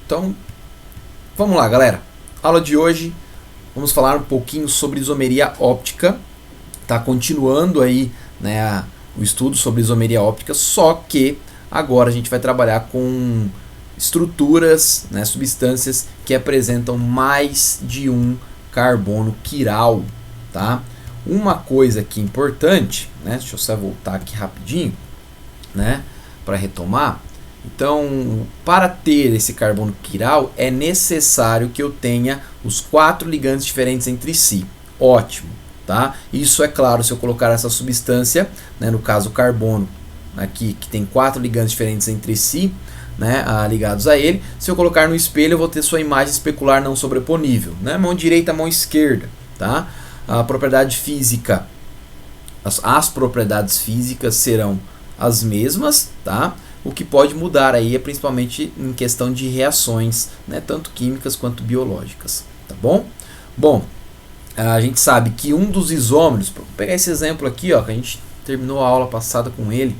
Então, vamos lá, galera. Aula de hoje, vamos falar um pouquinho sobre isomeria óptica. Tá continuando aí, né, o estudo sobre isomeria óptica, só que agora a gente vai trabalhar com estruturas, né, substâncias que apresentam mais de um carbono quiral, tá? Uma coisa aqui importante, né, deixa eu só voltar aqui rapidinho, né, para retomar. Então, para ter esse carbono quiral, é necessário que eu tenha os 4 ligantes diferentes entre si. Ótimo, tá? Isso é claro se eu colocar essa substância, né, no caso o carbono, aqui, que tem 4 ligantes diferentes entre si, né, ligados a ele. Se eu colocar no espelho, eu vou ter sua imagem especular não sobreponível, né? Mão direita, mão esquerda, tá? A propriedade física, as propriedades físicas serão as mesmas, tá? O que pode mudar aí é principalmente em questão de reações, né, tanto químicas quanto biológicas, tá bom? Bom, a gente sabe que um dos isômeros, vou pegar esse exemplo aqui, ó, que a gente terminou a aula passada com ele,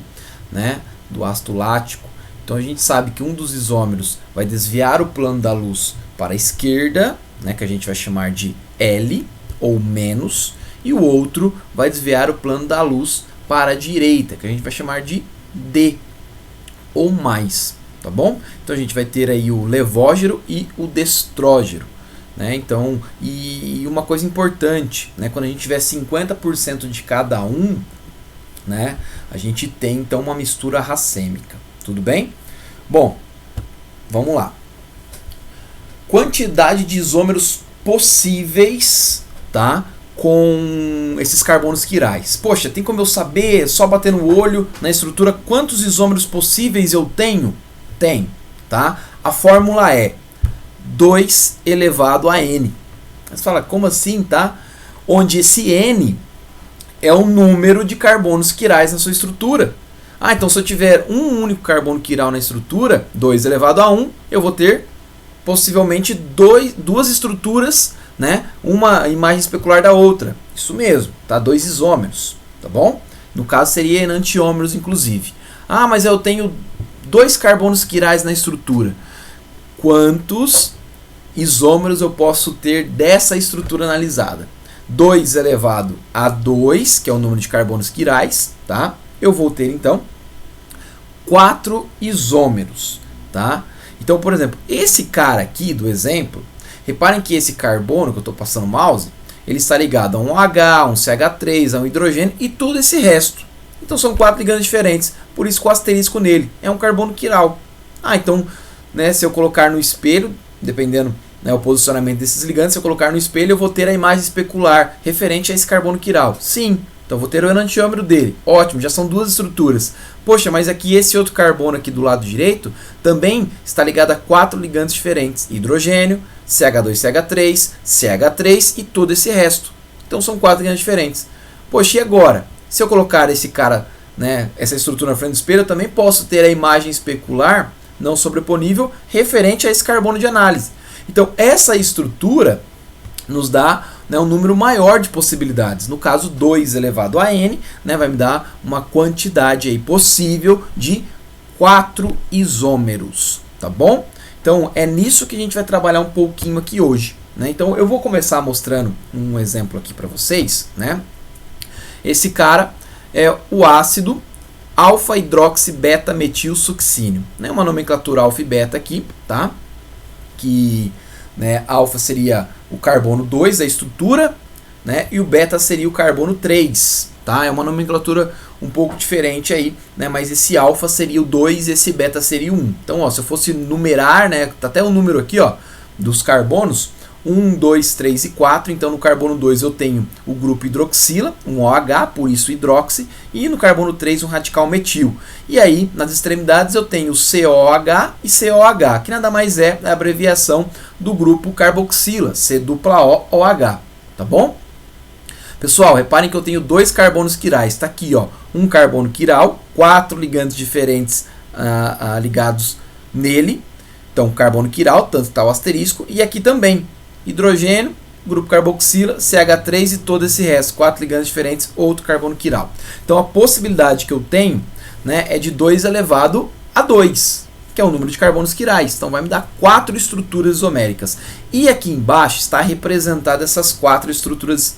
né, do ácido lático. Então a gente sabe que um dos isômeros vai desviar o plano da luz para a esquerda, né, que a gente vai chamar de L ou menos, e o outro vai desviar o plano da luz para a direita, que a gente vai chamar de D ou mais, tá bom? Então a gente vai ter aí o levógero e o destrógero, né? Então, e uma coisa importante, né, quando a gente tiver 50% de cada um, né, a gente tem então uma mistura racêmica, tudo bem? Bom, vamos lá. Quantidade de isômeros possíveis, tá, com esses carbonos quirais. Poxa, tem como eu saber, só bater no olho na estrutura, quantos isômeros possíveis eu tenho? Tem, tá? A fórmula é 2 elevado a N. Você fala, como assim, tá? Onde esse N é o número de carbonos quirais na sua estrutura. Ah, então se eu tiver um único carbono quiral na estrutura, 2 elevado a 1, eu vou ter possivelmente duas estruturas, né? Uma imagem especular da outra. Isso mesmo, tá? 2 isômeros, tá bom? No caso seria enantiômeros, inclusive. Ah, mas eu tenho 2 carbonos quirais na estrutura. Quantos isômeros eu posso ter dessa estrutura analisada? 2 elevado a 2, que é o número de carbonos quirais, tá? Eu vou ter então 4 isômeros, tá? Então, por exemplo, esse cara aqui do exemplo, reparem que esse carbono que eu estou passando o mouse, ele está ligado a um H, a um CH3, a um hidrogênio e todo esse resto. Então são 4 ligantes diferentes, por isso com asterisco nele. É um carbono quiral. Ah, então, né, se eu colocar no espelho, dependendo, né, o posicionamento desses ligantes, se eu colocar no espelho, eu vou ter a imagem especular referente a esse carbono quiral. Sim, então vou ter o enantiômero dele. Ótimo, já são 2 estruturas. Poxa, mas aqui esse outro carbono aqui do lado direito também está ligado a 4 ligantes diferentes. Hidrogênio, CH2CH3, CH3 e todo esse resto. Então são 4 ligantes diferentes. Poxa, e agora? Se eu colocar esse cara, né, essa estrutura na frente do espelho, eu também posso ter a imagem especular não sobreponível referente a esse carbono de análise. Então essa estrutura nos dá, né, um número maior de possibilidades. No caso, 2 elevado a N, né, vai me dar uma quantidade aí possível de 4 isômeros, tá bom? Então é nisso que a gente vai trabalhar um pouquinho aqui hoje, né? Então eu vou começar mostrando um exemplo aqui para vocês, né? Esse cara é o ácido alfa-hidroxi-beta-metilsuccínio, né? Uma nomenclatura alfa e beta aqui, tá? Que, né, alfa seria o carbono 2 da estrutura, né, e o beta seria o carbono 3, tá? É uma nomenclatura um pouco diferente aí, né, mas esse alfa seria o 2 e esse beta seria o 1. Então, ó, se eu fosse numerar, né, tá até o número aqui, ó, dos carbonos, 1, 2, 3 e 4. Então no carbono 2 eu tenho o grupo hidroxila, um OH, por isso hidroxi, e no carbono 3 um radical metil. E aí, nas extremidades eu tenho COH e COH, que nada mais é a abreviação do grupo carboxila, C-OH, tá bom? Pessoal, reparem que eu tenho 2 carbonos quirais, está aqui, ó, um carbono quiral, 4 ligantes diferentes ligados nele. Então carbono quiral, tanto está o asterisco, e aqui também hidrogênio, grupo carboxila, CH3 e todo esse resto, 4 ligantes diferentes, outro carbono quiral. Então a possibilidade que eu tenho, né, é de 2 elevado a 2. que é o número de carbonos quirais. Então vai me dar 4 estruturas isoméricas. E aqui embaixo está representada essas 4 estruturas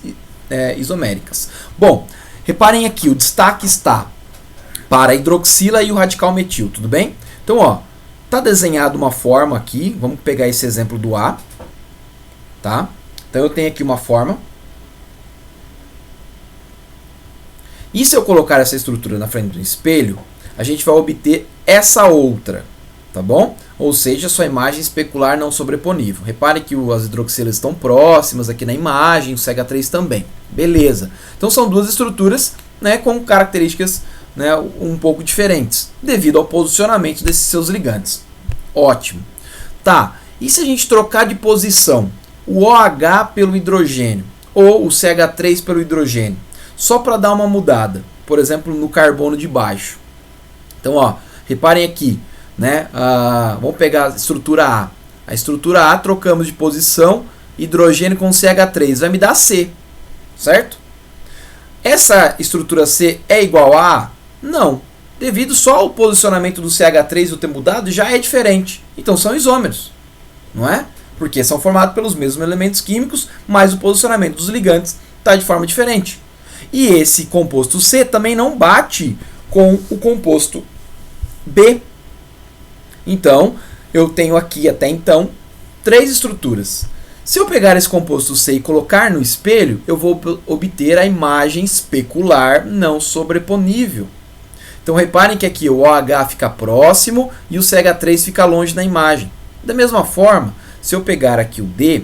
isoméricas. Bom, reparem aqui, o destaque está para a hidroxila e o radical metil, tudo bem? Então, ó, tá desenhado uma forma aqui, vamos pegar esse exemplo do A, tá? Então eu tenho aqui uma forma. E se eu colocar essa estrutura na frente do espelho, a gente vai obter essa outra, tá bom? Ou seja, sua imagem especular não sobreponível. Repare que as hidroxilas estão próximas aqui na imagem, o CH3 também. Beleza. Então são duas estruturas, né, com características, né, um pouco diferentes, devido ao posicionamento desses seus ligandes. Ótimo. Tá, e se a gente trocar de posição o OH pelo hidrogênio, ou o CH3 pelo hidrogênio, só para dar uma mudada, por exemplo, no carbono de baixo. Então, ó, reparem aqui, né? Vamos pegar a estrutura A. A estrutura A trocamos de posição, hidrogênio com CH3, vai me dar C, certo? Essa estrutura C é igual a A? Não. Devido só ao posicionamento do CH3 eu ter mudado, já é diferente. Então são isômeros, não é? Porque são formados pelos mesmos elementos químicos, mas o posicionamento dos ligantes está de forma diferente. E esse composto C também não bate com o composto B. Então, eu tenho aqui até então 3 estruturas. Se eu pegar esse composto C e colocar no espelho, eu vou obter a imagem especular não sobreponível. Então, reparem que aqui o OH fica próximo e o CH3 fica longe na imagem. Da mesma forma, se eu pegar aqui o D,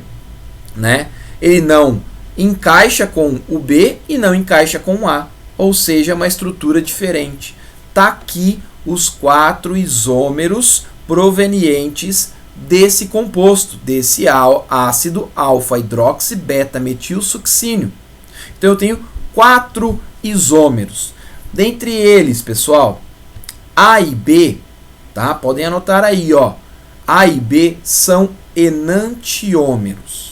né, ele não encaixa com o B e não encaixa com o A. Ou seja, uma estrutura diferente. Está aqui os 4 isômeros provenientes desse composto, desse ácido alfa-hidroxi beta-metilsuccínio. Então eu tenho 4 isômeros. Dentre eles, pessoal, A e B, tá? Podem anotar aí, ó. A e B são enantiômeros.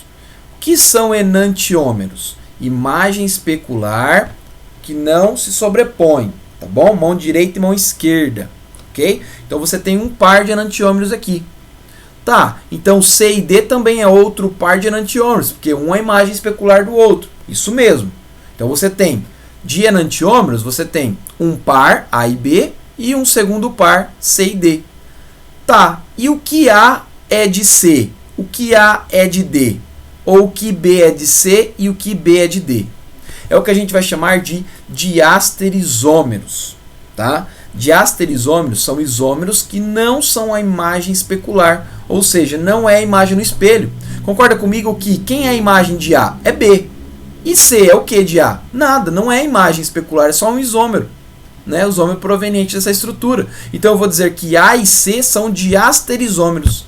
O que são enantiômeros? Imagem especular que não se sobrepõe, tá bom? Mão direita e mão esquerda, ok? Então você tem um par de enantiômeros aqui. Tá, então C e D também é outro par de enantiômeros, porque um é a imagem especular do outro. Isso mesmo. Então você tem, de enantiômeros, você tem um par, A e B, e um segundo par, C e D. Tá, e o que A é de C? O que A é de D? Ou o que B é de C e o que B é de D? É o que a gente vai chamar de diasterisômeros, tá? Diasterisômeros são isômeros que não são a imagem especular, ou seja, não é a imagem no espelho. Concorda comigo que quem é a imagem de A? É B. E C é o que de A? Nada, não é a imagem especular, é só um isômero, né? O isômero proveniente dessa estrutura. Então eu vou dizer que A e C são diasterisômeros.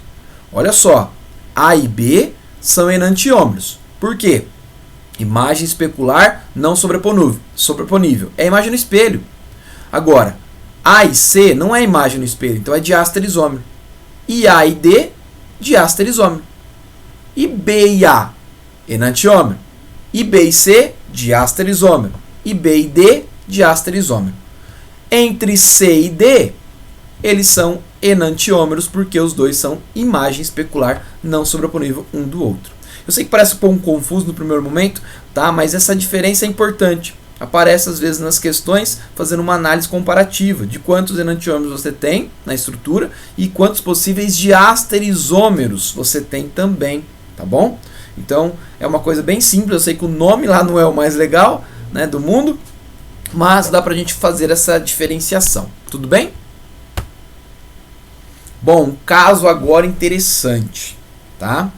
Olha só, A e B são enantiômeros. Por quê? Imagem especular não sobreponível. É a imagem no espelho. Agora, A e C não é imagem no espelho, então é diasterisômero. E A e D, diasterisômero. E B e A, enantiômero. E B e C, diasterisômero. E B e D, diasterisômero. Entre C e D, eles são enantiômeros, porque os dois são imagem especular não sobreponível um do outro. Eu sei que parece um pouco confuso no primeiro momento, tá? Mas essa diferença é importante. Aparece às vezes nas questões fazendo uma análise comparativa de quantos enantiômeros você tem na estrutura e quantos possíveis diasterisômeros você tem também, tá bom? Então é uma coisa bem simples. Eu sei que o nome lá não é o mais legal, né, do mundo, mas dá pra gente fazer essa diferenciação. Tudo bem? Bom, um caso agora interessante, tá?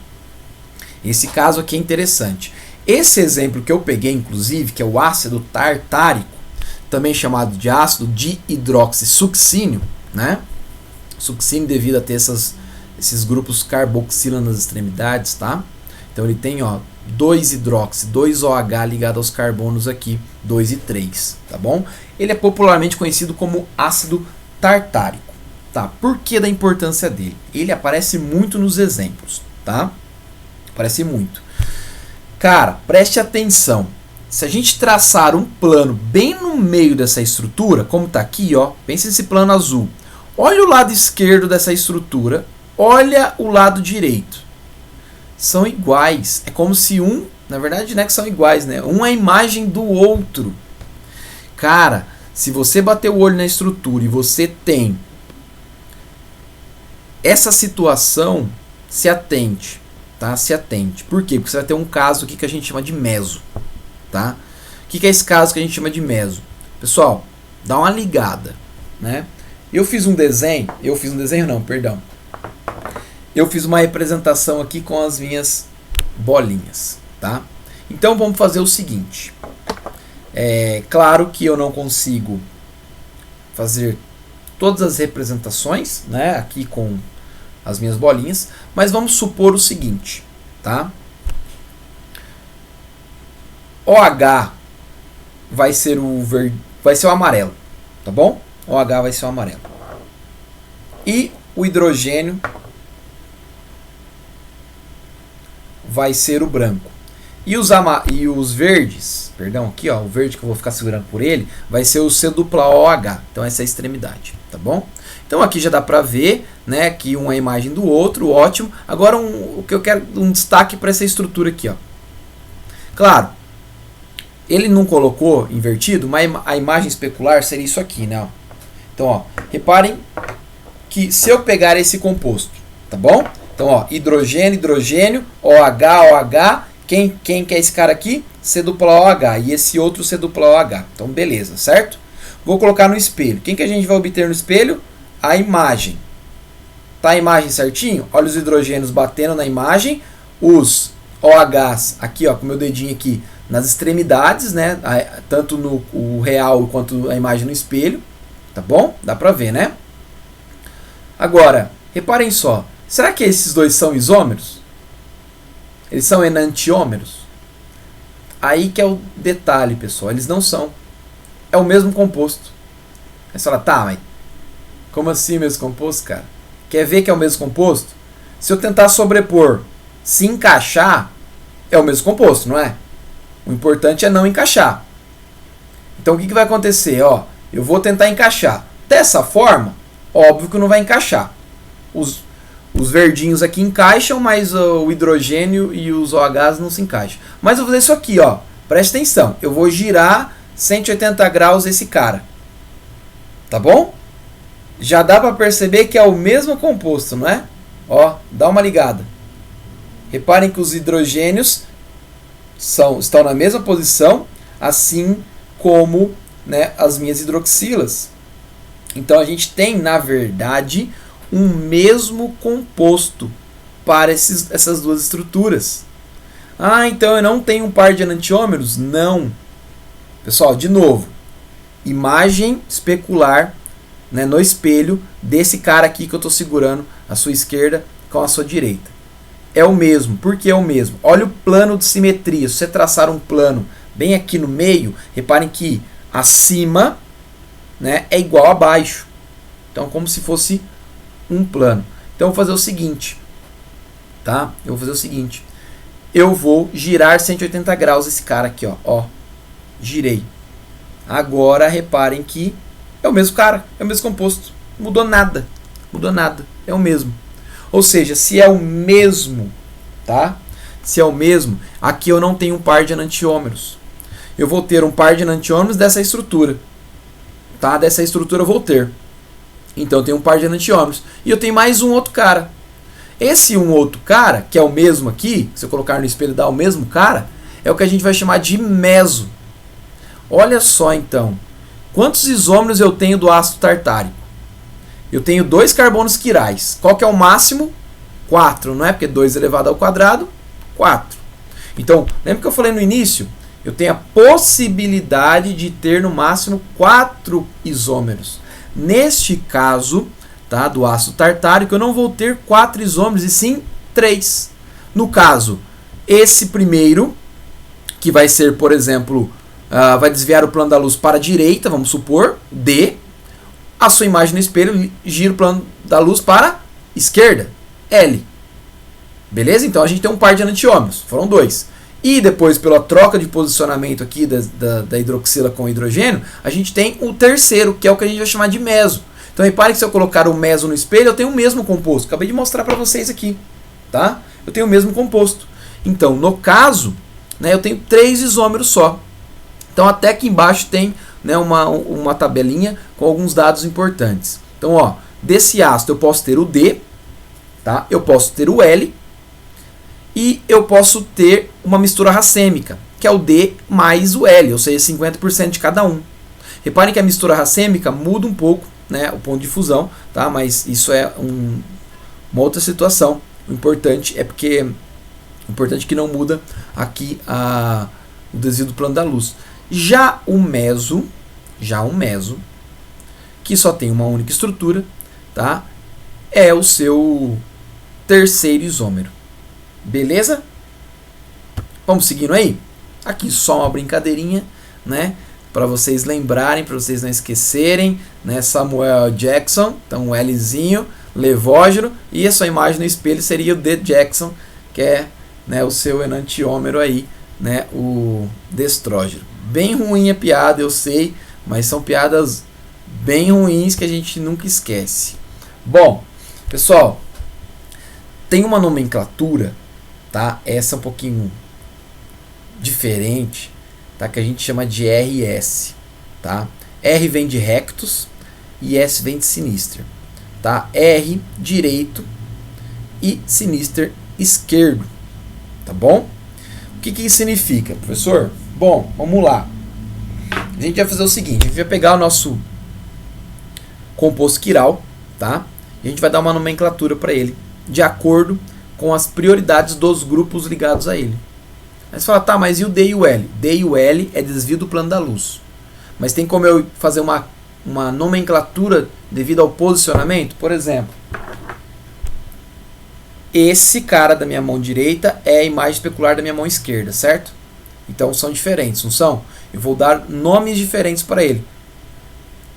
Esse caso aqui é interessante. Esse exemplo que eu peguei, inclusive, que é o ácido tartárico, também chamado de ácido dihidroxisuccínio, né? Succínio devido a ter esses grupos carboxila nas extremidades, tá? Então ele tem, ó, 2 hidroxi, 2 OH ligado aos carbonos aqui, 2 e 3, tá bom? Ele é popularmente conhecido como ácido tartárico, tá? Por que da importância dele? Ele aparece muito nos exemplos, tá? Aparece muito. Cara, preste atenção. Se a gente traçar um plano bem no meio dessa estrutura, como está aqui, ó, pensa nesse plano azul. Olha o lado esquerdo dessa estrutura, olha o lado direito. São iguais. É como se um, na verdade não é que são iguais, né? Um é a imagem do outro. Cara, se você bater o olho na estrutura e você tem essa situação, se atente, tá? Se atente. Por quê? Porque você vai ter um caso aqui que a gente chama de meso, tá? O que é esse caso que a gente chama de meso? Pessoal, dá uma ligada, né? Eu fiz um desenho não, perdão. Eu fiz uma representação aqui com as minhas bolinhas, tá? Então vamos fazer o seguinte. É claro que eu não consigo fazer todas as representações, né, aqui com as minhas bolinhas, mas vamos supor o seguinte, tá? OH vai ser o verde, vai ser o amarelo, tá bom? OH vai ser o amarelo. E o hidrogênio vai ser o branco. E os verdes, perdão, aqui ó, o verde que eu vou ficar segurando por ele, vai ser o C-OH. Então essa é a extremidade, tá bom? Então aqui já dá pra ver, né, que uma é a imagem do outro, ótimo. Agora o que eu quero, um destaque para essa estrutura aqui, ó. Claro, ele não colocou invertido, mas a imagem especular seria isso aqui, né? Ó. Então, ó, reparem que se eu pegar esse composto, tá bom? Então, ó, hidrogênio, hidrogênio, OH, OH, quem que é esse cara aqui? C-OH, e esse outro C-OH. Então, beleza, certo? Vou colocar no espelho. Quem que a gente vai obter no espelho? A imagem. Tá a imagem certinho? Olha os hidrogênios batendo na imagem, os OHs aqui, ó, com o meu dedinho aqui nas extremidades, né? Tanto no o real quanto a imagem no espelho, tá bom? Dá pra ver, né? Agora, reparem só, será que esses dois são isômeros? Eles são enantiômeros? Aí que é o detalhe, pessoal, eles não são. É o mesmo composto. Aí você fala, tá, mas como assim mesmo composto, cara? Quer ver que é o mesmo composto? Se eu tentar sobrepor, se encaixar, é o mesmo composto, não é? O importante é não encaixar. Então o que vai acontecer? Ó, eu vou tentar encaixar. Dessa forma, óbvio que não vai encaixar. Os verdinhos aqui encaixam, mas o hidrogênio e os OHs não se encaixam. Mas eu vou fazer isso aqui, ó. Presta atenção. Eu vou girar 180 graus esse cara. Tá bom? Já dá para perceber que é o mesmo composto, não é? Ó, dá uma ligada. Reparem que os hidrogênios estão na mesma posição, assim como, né, as minhas hidroxilas. Então a gente tem, na verdade, um mesmo composto para essas duas estruturas. Ah, então eu não tenho um par de enantiômeros? Não. Pessoal, de novo, imagem especular, né, no espelho desse cara aqui que eu estou segurando à sua esquerda com a sua direita. É o mesmo. Por que é o mesmo? Olha o plano de simetria. Se você traçar um plano bem aqui no meio, reparem que acima, né, é igual a abaixo. Então, como se fosse um plano. Então, eu vou fazer o seguinte. Tá? Eu vou fazer o seguinte. Eu vou girar 180 graus esse cara aqui, ó. Ó. Girei. Agora, reparem que é o mesmo cara. É o mesmo composto. Mudou nada. Mudou nada. É o mesmo. Ou seja, se é o mesmo, tá? Se é o mesmo, aqui eu não tenho um par de enantiômeros. Eu vou ter um par de enantiômeros dessa estrutura. Tá? Dessa estrutura eu vou ter. Então eu tenho um par de enantiômeros. E eu tenho mais um outro cara. Esse um outro cara, que é o mesmo aqui, se eu colocar no espelho dá o mesmo cara, é o que a gente vai chamar de meso. Olha só então. Quantos isômeros eu tenho do ácido tartárico? Eu tenho 2 carbonos quirais. Qual que é o máximo? 4, não é? Porque 2 elevado ao quadrado, 4. Então, lembra que eu falei no início? Eu tenho a possibilidade de ter no máximo 4 isômeros. Neste caso, tá, do ácido tartárico, eu não vou ter 4 isômeros, e sim 3. No caso, esse primeiro, que vai ser, por exemplo, vai desviar o plano da luz para a direita, vamos supor, D. A sua imagem no espelho gira o plano da luz para a esquerda, L. Beleza? Então a gente tem um par de enantiômeros, foram 2. E depois, pela troca de posicionamento aqui da hidroxila com o hidrogênio, a gente tem o terceiro, que é o que a gente vai chamar de meso. Então repare que se eu colocar o meso no espelho, eu tenho o mesmo composto. Acabei de mostrar para vocês aqui, tá? Eu tenho o mesmo composto. Então, no caso, né, eu tenho 3 isômeros só. Então até aqui embaixo tem, né, uma tabelinha com alguns dados importantes. Então, ó, desse ácido eu posso ter o D, tá? Eu posso ter o L e eu posso ter uma mistura racêmica, que é o D mais o L, ou seja, 50% de cada um. Reparem que a mistura racêmica muda um pouco, né, o ponto de fusão, tá? Mas isso é uma outra situação. O importante é que não muda aqui o desvio do plano da luz. Já o meso, que só tem uma única estrutura, tá? É o seu terceiro isômero. Beleza? Vamos seguindo aí? Aqui só uma brincadeirinha, né? Para vocês lembrarem, para vocês não esquecerem, né? Samuel Jackson, então o Lzinho, levógeno, e a sua imagem no espelho seria o D. Jackson, que é, né, o seu enantiômero aí, né, o destrógeno. Bem ruim a piada, eu sei, mas são piadas bem ruins que a gente nunca esquece. Bom, pessoal, tem uma nomenclatura, tá? Essa é um pouquinho diferente, tá? Que a gente chama de RS, tá? R vem de rectus e S vem de sinister, tá? R direito e sinister esquerdo, tá bom? O que isso significa, professor? Bom, vamos lá. A gente vai fazer o seguinte, a gente vai pegar o nosso composto quiral, tá? E a gente vai dar uma nomenclatura para ele, de acordo com as prioridades dos grupos ligados a ele. Aí você fala, tá, mas e o D e o L? D e o L é desvio do plano da luz. Mas tem como eu fazer uma nomenclatura devido ao posicionamento? Por exemplo, esse cara da minha mão direita é a imagem especular da minha mão esquerda, certo? Então são diferentes, não são? Eu vou dar nomes diferentes para ele,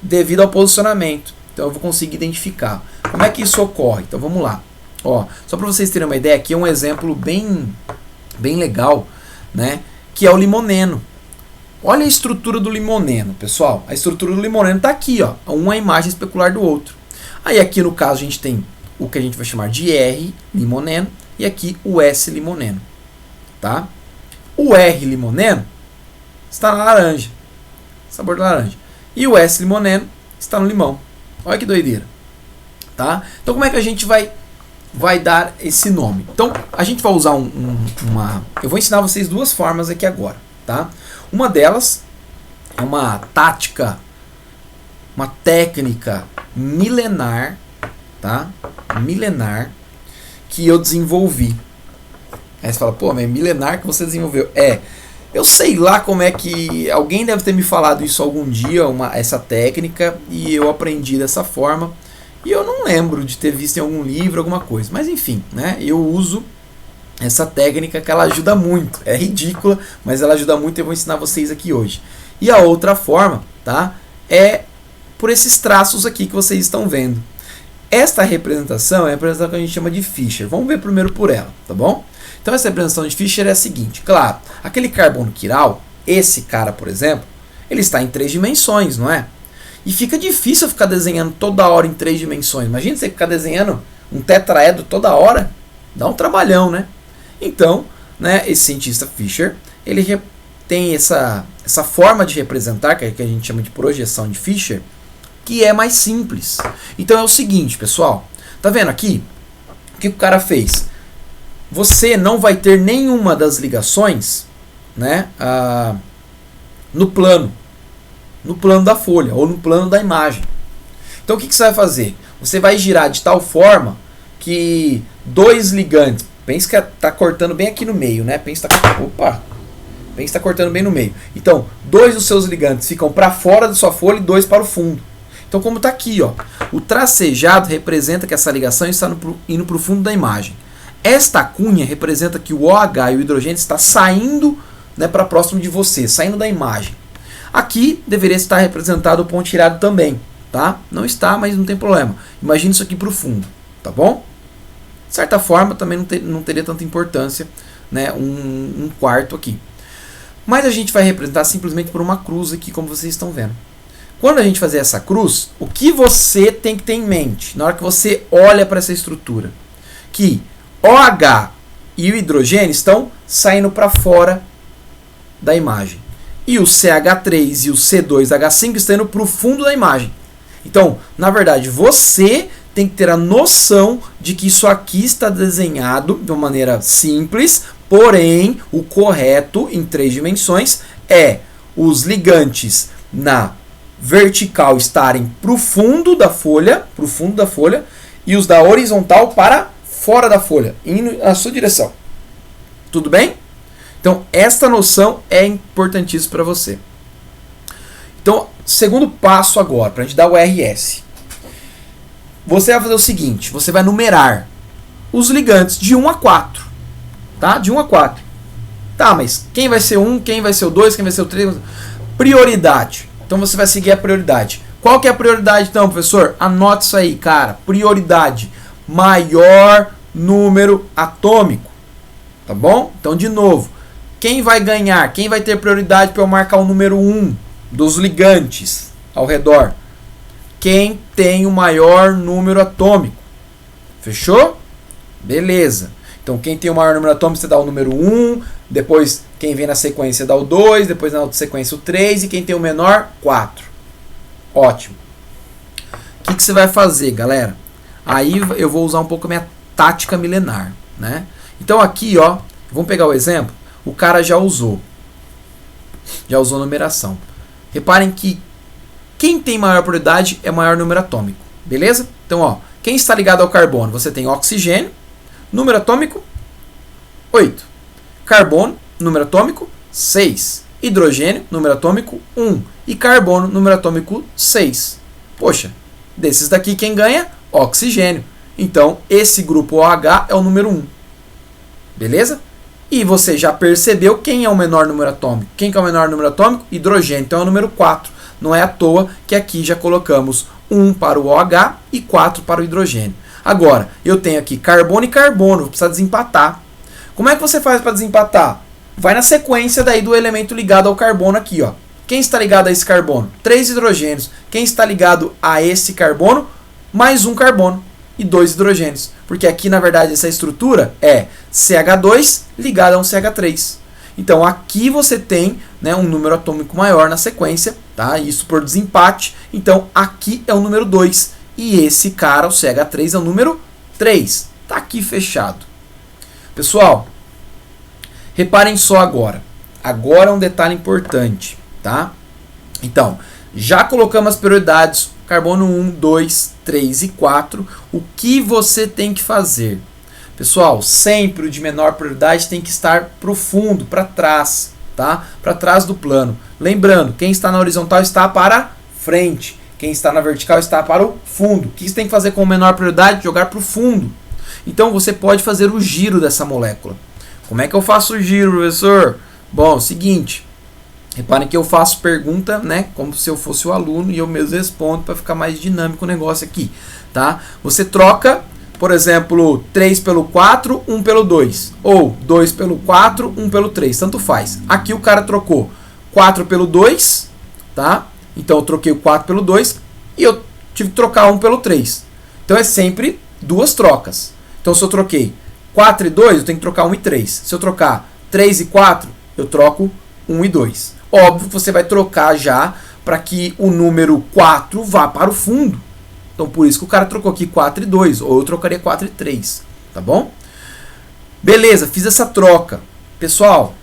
devido ao posicionamento. Então eu vou conseguir identificar. Como é que isso ocorre? Então vamos lá. Ó, só para vocês terem uma ideia, aqui é um exemplo bem legal, né? Que é o limoneno. Olha a estrutura do limoneno, pessoal. A estrutura do limoneno está aqui, ó. Uma imagem especular do outro. Aí aqui no caso a gente tem o que a gente vai chamar de R limoneno e aqui o S limoneno, tá? O R limoneno está na laranja, sabor da laranja. E o S limoneno está no limão. Olha que doideira, tá? Então como é que a gente vai dar esse nome? Então a gente vai usar eu vou ensinar vocês duas formas aqui agora, tá? Uma delas é uma tática, uma técnica milenar, tá? Milenar que eu desenvolvi. Aí você fala, pô, mas é milenar que você desenvolveu. Eu sei lá como é que... Alguém deve ter me falado isso algum dia, essa técnica, e eu aprendi dessa forma. E eu não lembro de ter visto em algum livro, alguma coisa. Mas enfim, né? Eu uso essa técnica que ela ajuda muito. É ridícula, mas ela ajuda muito e eu vou ensinar vocês aqui hoje. E a outra forma, tá? É por esses traços aqui que vocês estão vendo. Esta representação é a representação que a gente chama de Fischer. Vamos ver primeiro por ela, tá bom? Então essa representação de Fischer é a seguinte. Claro, aquele carbono quiral, esse cara, por exemplo, ele está em 3 dimensões, não é? E fica difícil ficar desenhando toda hora em 3 dimensões. Imagina você ficar desenhando um tetraedro toda hora. Dá um trabalhão, né? Então, né, esse cientista Fischer, ele tem essa forma de representar, que a gente chama de projeção de Fischer, que é mais simples. Então é o seguinte, pessoal. Tá vendo aqui? O que o cara fez? Você não vai ter nenhuma das ligações, né, no plano da folha ou no plano da imagem. Então o que você vai fazer? Você vai girar de tal forma que 2 ligantes, pensa que está cortando bem aqui no meio, né? Pensa que está cortando bem no meio. Então 2 dos seus ligantes ficam para fora da sua folha e 2 para o fundo. Então como está aqui, ó, o tracejado representa que essa ligação está indo para o fundo da imagem. Esta cunha representa que o OH e o hidrogênio está saindo, né, para próximo de você, saindo da imagem. Aqui deveria estar representado o ponto tirado também, tá? Não está, mas não tem problema. Imagine isso aqui para o fundo, tá bom? De certa forma, também não teria tanta importância, né, um quarto aqui. Mas a gente vai representar simplesmente por uma cruz aqui, como vocês estão vendo. Quando a gente fazer essa cruz, o que você tem que ter em mente na hora que você olha para essa estrutura? Que OH e o hidrogênio estão saindo para fora da imagem. E o CH3 e o C2H5 estão indo para o fundo da imagem. Então, na verdade, você tem que ter a noção de que isso aqui está desenhado de uma maneira simples, porém, o correto em 3 dimensões é os ligantes na vertical estarem para o fundo da folha, e os da horizontal para fora da folha, indo na sua direção. Tudo bem? Então, esta noção é importantíssima para você. Então, segundo passo agora, para a gente dar o RS. Você vai fazer o seguinte, você vai numerar os ligantes de 1 a 4. Tá? De 1 a 4. Tá, mas quem vai ser 1, quem vai ser o 2, quem vai ser o 3? Prioridade. Então, você vai seguir a prioridade. Qual que é a prioridade, então, professor? Anote isso aí, cara. Prioridade. Maior número atômico. Tá bom? Então, de novo. Quem vai ganhar? Quem vai ter prioridade para eu marcar o número 1 dos ligantes ao redor? Quem tem o maior número atômico. Fechou? Beleza. Então, quem tem o maior número atômico, você dá o número 1. Depois, quem vem na sequência dá o 2. Depois, na outra sequência, o 3. E quem tem o menor, 4. Ótimo. O que você vai fazer, galera? Aí eu vou usar um pouco a minha tática milenar, né? Então, aqui, ó, vamos pegar o exemplo. O cara já usou numeração. Reparem que quem tem maior prioridade é o maior número atômico. Beleza? Então, ó, quem está ligado ao carbono? Você tem oxigênio, número atômico 8. Carbono, número atômico 6. Hidrogênio, número atômico 1. E carbono, número atômico 6. Poxa, desses daqui quem ganha? Oxigênio. Então, esse grupo OH é o número 1. Beleza? E você já percebeu quem é o menor número atômico. Quem que é o menor número atômico? Hidrogênio. Então é o número 4. Não é à toa que aqui já colocamos 1 para o OH e 4 para o hidrogênio. Agora, eu tenho aqui carbono e carbono. Vou precisar desempatar. Como é que você faz para desempatar? Vai na sequência daí do elemento ligado ao carbono aqui, ó. Quem está ligado a esse carbono? 3 hidrogênios. Quem está ligado a esse carbono? Mais um carbono e 2 hidrogênios. Porque aqui, na verdade, essa estrutura é CH2 ligado a um CH3. Então, aqui você tem, né, um número atômico maior na sequência, tá? Isso por desempate. Então, aqui é o número 2. E esse cara, o CH3, é o número 3. Tá aqui fechado. Pessoal, reparem só agora. Agora é um detalhe importante, tá? Então, já colocamos as prioridades. Carbono 1, 2, 3 e 4. O que você tem que fazer? Pessoal, sempre o de menor prioridade tem que estar para o fundo, para trás, tá? Para trás do plano. Lembrando, quem está na horizontal está para frente. Quem está na vertical está para o fundo. O que você tem que fazer com menor prioridade? Jogar para o fundo. Então, você pode fazer o giro dessa molécula. Como é que eu faço o giro, professor? Bom, é o seguinte. Reparem que eu faço pergunta, né, como se eu fosse o aluno e eu mesmo respondo para ficar mais dinâmico o negócio aqui, tá? Você troca, por exemplo, 3 pelo 4, 1 pelo 2. Ou 2 pelo 4, 1 pelo 3. Tanto faz. Aqui o cara trocou 4 pelo 2, tá? Então eu troquei o 4 pelo 2 e eu tive que trocar 1 pelo 3. Então é sempre duas trocas. Então se eu troquei 4 e 2, eu tenho que trocar 1 e 3. Se eu trocar 3 e 4, eu troco 1 e 2. Óbvio que você vai trocar já para que o número 4 vá para o fundo. Então, por isso que o cara trocou aqui 4 e 2. Ou eu trocaria 4 e 3. Tá bom? Beleza, fiz essa troca. Pessoal,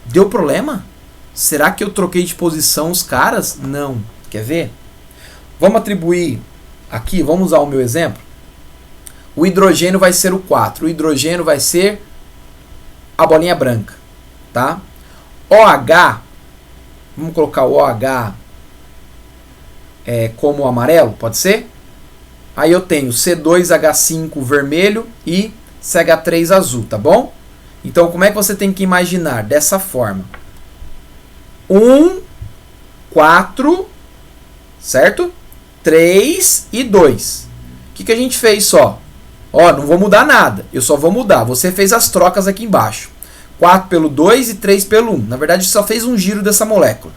deu problema? Será que eu troquei de posição os caras? Não. Quer ver? Vamos atribuir aqui, vamos usar o meu exemplo. O hidrogênio vai ser o 4. O hidrogênio vai ser a bolinha branca. Tá? OH, vamos colocar o OH como amarelo, pode ser? Aí eu tenho C2H5 vermelho e CH3 azul, tá bom? Então, como é que você tem que imaginar? Dessa forma. 1, 4, certo? 3 e 2. O que a gente fez só? Ó, não vou mudar nada, eu só vou mudar. Você fez as trocas aqui embaixo. 4 pelo 2 e 3 pelo 1. Na verdade, só fez um giro dessa molécula.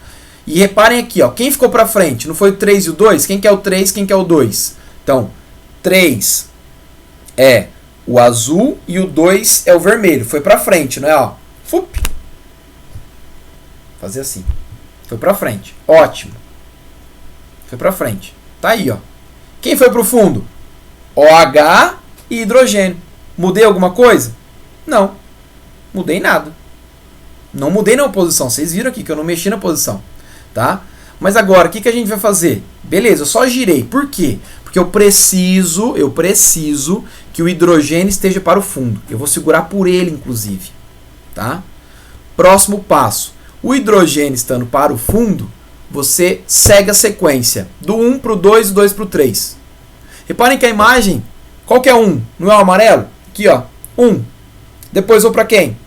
E reparem aqui, ó, quem ficou para frente? Não foi o 3 e o 2? Quem que é o 3, quem que é o 2? Então, 3 é o azul e o 2 é o vermelho. Foi para frente, não é? Ó. Fup. Fazer assim. Foi para frente. Ótimo. Foi para frente. Tá aí, ó. Quem foi pro fundo? OH e hidrogênio. Mudei alguma coisa? Não. Mudei nada. Não mudei na posição. Vocês viram aqui que eu não mexi na posição. Tá? Mas agora, o que a gente vai fazer? Beleza, eu só girei. Por quê? Porque eu preciso que o hidrogênio esteja para o fundo. Eu vou segurar por ele, inclusive. Tá? Próximo passo. O hidrogênio estando para o fundo, você segue a sequência. Do 1 para o 2 e 2 para o 3. Reparem que a imagem, qual que é 1? Não é o amarelo? Aqui, ó. 1. Depois vou para quem?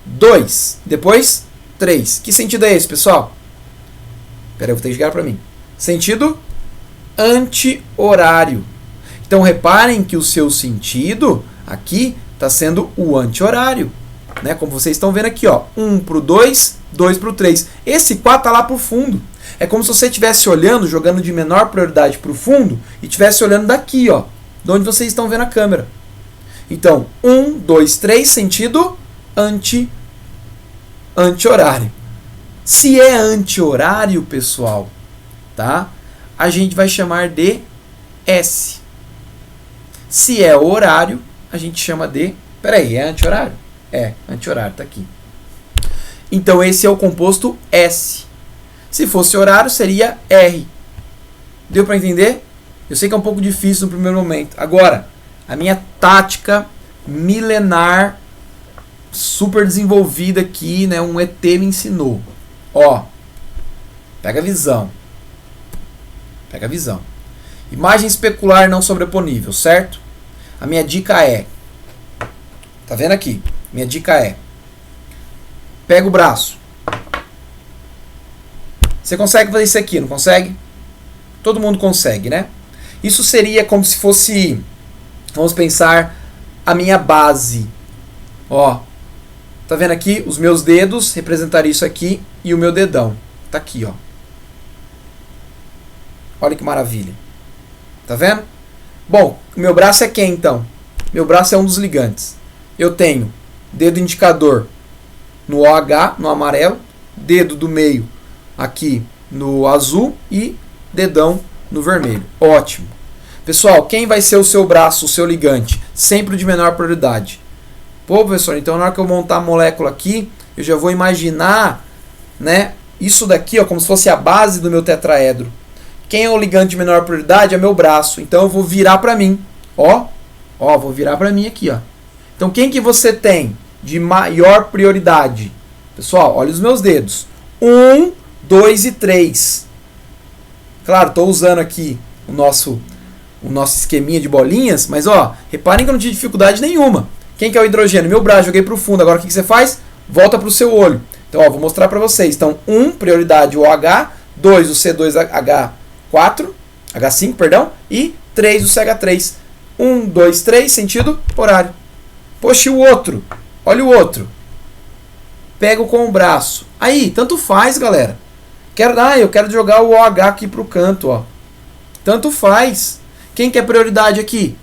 2. Depois 3. Que sentido é esse, pessoal? Pera aí, vou ter que chegar para mim. Sentido anti-horário. Então reparem que o seu sentido aqui está sendo o anti-horário. Né? Como vocês estão vendo aqui, ó. 1 para o 2, 2 para o 3. Esse 4 está lá para o fundo. É como se você estivesse olhando, jogando de menor prioridade para o fundo e estivesse olhando daqui, ó. De onde vocês estão vendo a câmera. Então, 1, 2, 3, sentido anti-horário. Se é anti-horário, pessoal, tá? A gente vai chamar de S. Se é horário, a gente chama de... Peraí, é anti-horário? É, anti-horário, tá aqui. Então, esse é o composto S. Se fosse horário, seria R. Deu para entender? Eu sei que é um pouco difícil no primeiro momento. Agora, a minha tática milenar, super desenvolvida aqui, né? Um ET me ensinou. Ó, pega a visão. Pega a visão. Imagem especular não sobreponível, certo? A minha dica é... Tá vendo aqui? Minha dica é... Pega o braço. Você consegue fazer isso aqui, não consegue? Todo mundo consegue, né? Isso seria como se fosse... Vamos pensar a minha base. Ó, tá vendo aqui? Os meus dedos representariam isso aqui e o meu dedão. Tá aqui, ó. Olha que maravilha. Tá vendo? Bom, o meu braço é quem, então? Meu braço é um dos ligantes. Eu tenho dedo indicador no OH, no amarelo, dedo do meio aqui no azul e dedão no vermelho. Ótimo. Pessoal, quem vai ser o seu braço, o seu ligante? Sempre de menor prioridade. Pô, professor, então na hora que eu montar a molécula aqui, eu já vou imaginar, né, isso daqui, ó, como se fosse a base do meu tetraedro. Quem é o ligante de menor prioridade? É meu braço. Então eu vou virar para mim. Ó, vou virar para mim aqui, ó. Então quem que você tem de maior prioridade? Pessoal, olha os meus dedos. 1, 2 e 3. Claro, estou usando aqui o nosso esqueminha de bolinhas, mas ó, reparem que eu não tive dificuldade nenhuma. Quem que é o hidrogênio? Meu braço, joguei para o fundo. Agora o que você faz? Volta para o seu olho. Então, ó, vou mostrar para vocês. Então, 1, prioridade o OH, 2, o C2H4, H5, perdão, e 3, o CH3. 1, 2, 3, sentido horário. Poxa, e o outro? Olha o outro. Pego com o braço. Aí, tanto faz, galera. Eu quero jogar o OH aqui para o canto, ó. Tanto faz. Quem que é prioridade aqui?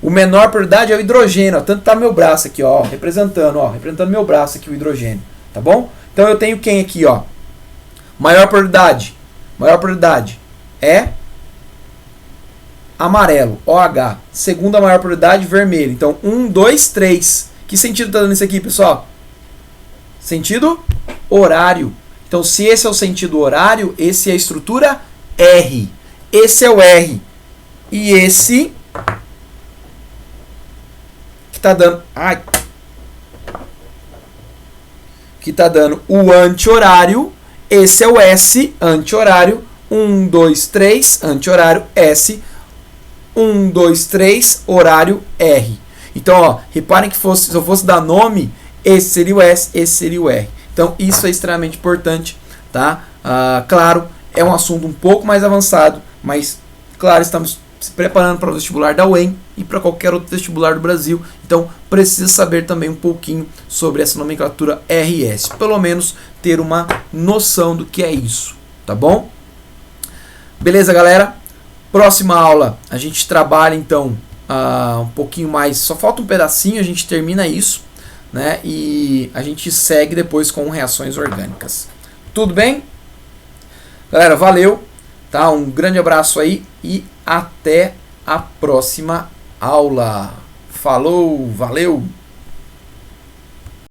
O menor prioridade é o hidrogênio, ó. Tanto tá meu braço aqui, ó, representando meu braço aqui o hidrogênio, tá bom? Então eu tenho quem aqui, ó? Maior prioridade é amarelo, OH. Segunda maior prioridade, vermelho. Então 1, 2, 3. Que sentido tá dando isso aqui, pessoal? Sentido horário. Então se esse é o sentido horário, esse é a estrutura R. Esse é o R. E esse que tá dando, que tá dando o anti-horário, esse é o S, anti-horário. 1, 2, 3, anti-horário, S. 1, 2, 3, horário, R. Então, ó, reparem que se eu fosse dar nome, esse seria o S, esse seria o R. Então, isso é extremamente importante, tá? Claro, é um assunto um pouco mais avançado, mas, claro, estamos se preparando para o vestibular da UEM e para qualquer outro vestibular do Brasil. Então, precisa saber também um pouquinho sobre essa nomenclatura RS. Pelo menos ter uma noção do que é isso, tá bom? Beleza, galera? Próxima aula a gente trabalha então um pouquinho mais, só falta um pedacinho, a gente termina isso, né? E a gente segue depois com reações orgânicas. Tudo bem? Galera, valeu, tá? Um grande abraço aí e até a próxima aula. Falou, valeu!